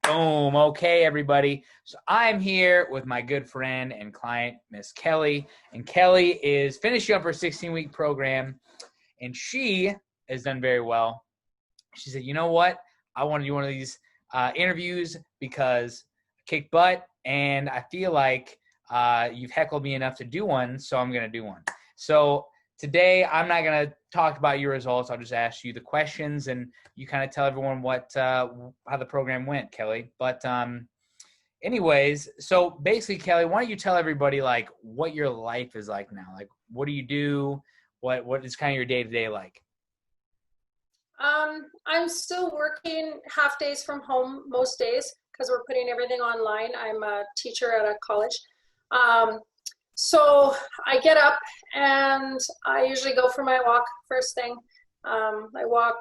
Boom. Okay, everybody. So I'm here with my good friend and client, Miss Kelly. And Kelly is finishing up her 16-week program, and she has done very well. She said, you know what? I want to do one of these interviews because I kicked butt, and I feel like you've heckled me enough to do one, so I'm going to do one. So today, I'm not going to talk about your results. I'll just ask you the questions, and you kind of tell everyone what how the program went, Kelly. But anyways, so basically, Kelly, why don't you tell everybody like what your life is like now? Like, what do you do? What is kind of your day-to-day like? I'm still working half days from home most days because we're putting everything online. I'm a teacher at a college. Um, so I get up and I usually go for my walk first thing. I walk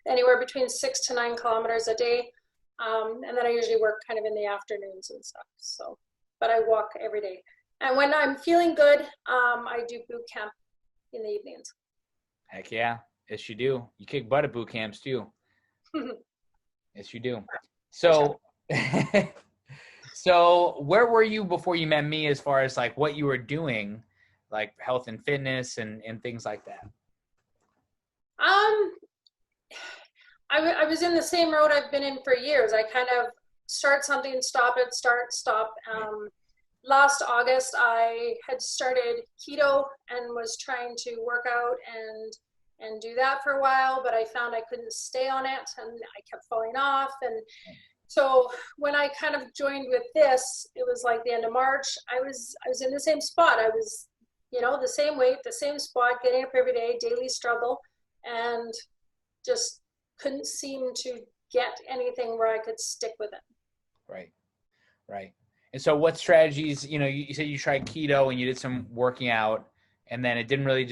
anywhere between 6 to 9 kilometers a day. And then I usually work kind of in the afternoons and stuff. So, but I walk every day. And when I'm feeling good, I do boot camp in the evenings. Heck yeah. Yes, you do. You kick butt at boot camps too. Yes, you do. So, so where were you before you met me as far as like what you were doing, like health and fitness and things like that? Um, I was in the same road I've been in for years. I kind of start something, stop it, start, stop. Last August, I had started keto and was trying to work out and do that for a while, but I found I couldn't stay on it and I kept falling off. And so when I kind of joined with this, it was like the end of March. I was in the same spot. I was, the same weight, the same spot, getting up every day, daily struggle, and just couldn't seem to get anything where I could stick with it. Right. Right. And so what strategies, you said you tried keto and you did some working out and then it didn't really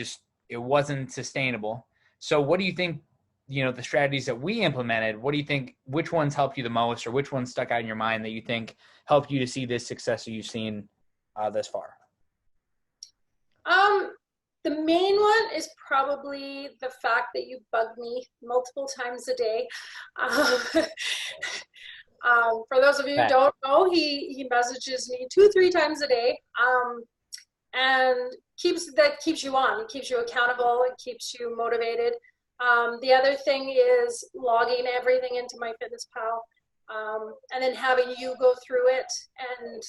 it wasn't sustainable. So what do you think, the strategies that we implemented, what do you think, which ones helped you the most or which ones stuck out in your mind that you think helped you to see this success that you've seen thus far? The main one is probably the fact that you bug me multiple times a day. Um, for those of you who don't know, he messages me 2, 3 times a day, and keeps you on. It keeps you accountable. It keeps you motivated. The other thing is logging everything into MyFitnessPal, and then having you go through it and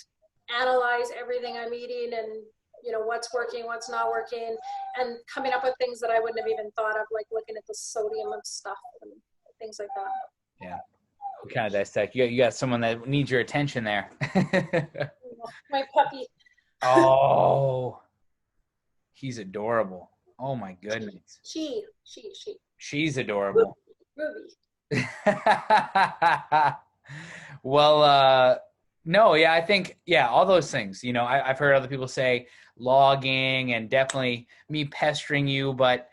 analyze everything I'm eating and what's working, what's not working, and coming up with things that I wouldn't have even thought of, like looking at the sodium of stuff and things like that. Yeah. We kind of dissect. You got someone that needs your attention there. My puppy. Oh, he's adorable. Oh my goodness. She. She's adorable. Ruby. Well, no, yeah, I think, yeah, all those things. I've heard other people say logging and definitely me pestering you, but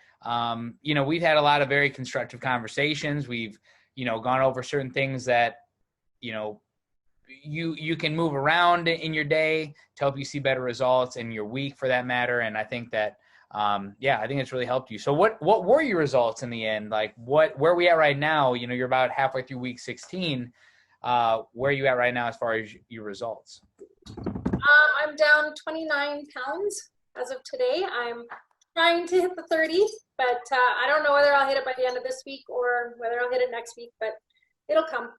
we've had a lot of very constructive conversations. We've gone over certain things that you can move around in your day to help you see better results in your week for that matter. And I think that I think it's really helped you. So what were your results in the end? Like where are we at right now? You're about halfway through week 16. Where are you at right now as far as your results? I'm down 29 pounds as of today. I'm trying to hit the 30, but I don't know whether I'll hit it by the end of this week or whether I'll hit it next week, but it'll come.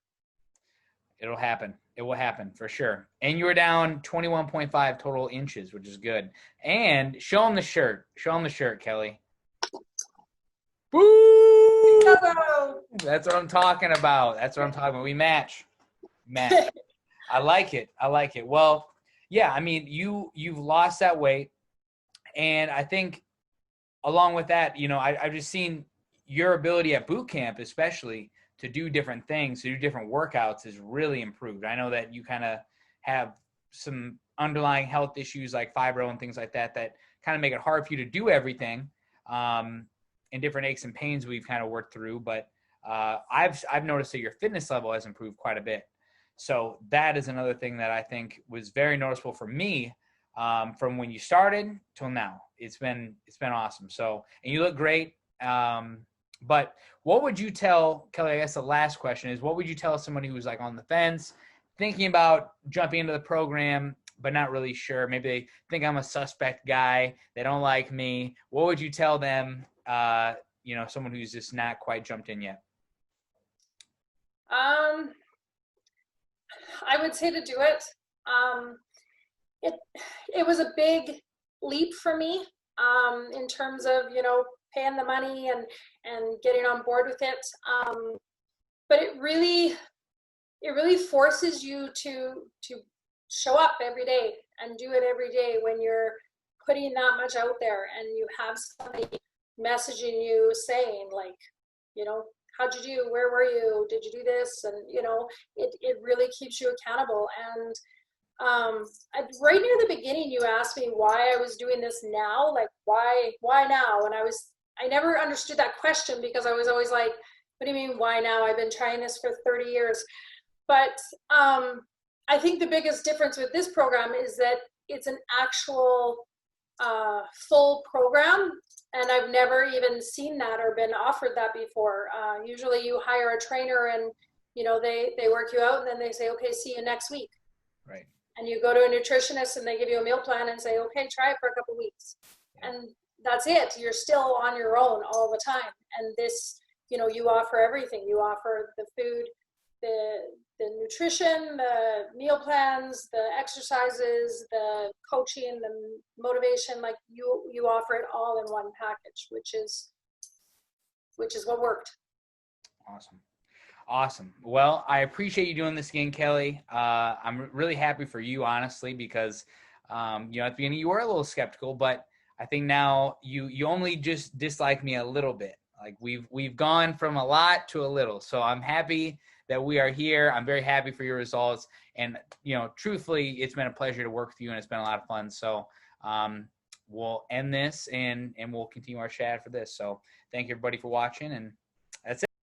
It'll happen. It will happen for sure. And you were down 21.5 total inches, which is good. And show them the shirt. Show them the shirt, Kelly. Woo! That's what I'm talking about. That's what I'm talking about. We match. I like it. Well, yeah, I mean, you've lost that weight. And I think along with that, I've just seen your ability at boot camp, especially to do different things, to do different workouts is really improved. I know that you kind of have some underlying health issues like fibro and things like that kind of make it hard for you to do everything, and different aches and pains we've kind of worked through. But I've noticed that your fitness level has improved quite a bit. So that is another thing that I think was very noticeable for me, from when you started till now. It's been awesome. So, and you look great. But what would you tell, Kelly, I guess the last question is, what would you tell somebody who's like on the fence, thinking about jumping into the program, but not really sure? Maybe they think I'm a suspect guy. They don't like me. What would you tell them, someone who's just not quite jumped in yet? I would say to do it. It it was a big leap for me in terms of paying the money and getting on board with it. But it really forces you to show up every day and do it every day when you're putting that much out there and you have somebody messaging you saying like, how'd you do? Where were you? Did you do this? And it really keeps you accountable. And right near the beginning, you asked me why I was doing this now, like why now? And I never understood that question because I was always like, what do you mean why now? I've been trying this for 30 years. But I think the biggest difference with this program is that it's an actual full program, and I've never even seen that or been offered that before. Usually you hire a trainer and they work you out and then they say, okay, see you next week. Right. And you go to a nutritionist and they give you a meal plan and say, okay, try it for a couple of weeks. And that's it. You're still on your own all the time. And this, you offer everything. You offer the food, the nutrition, the meal plans, the exercises, the coaching, the motivation. Like you offer it all in one package, which is what worked. Awesome. Well, I appreciate you doing this again, Kelly. I'm really happy for you, honestly, because at the beginning you were a little skeptical, but I think now you only just dislike me a little bit. Like we've gone from a lot to a little. So I'm happy that we are here. I'm very happy for your results. And truthfully, it's been a pleasure to work with you and it's been a lot of fun. So we'll end this and we'll continue our chat for this. So thank you everybody for watching, and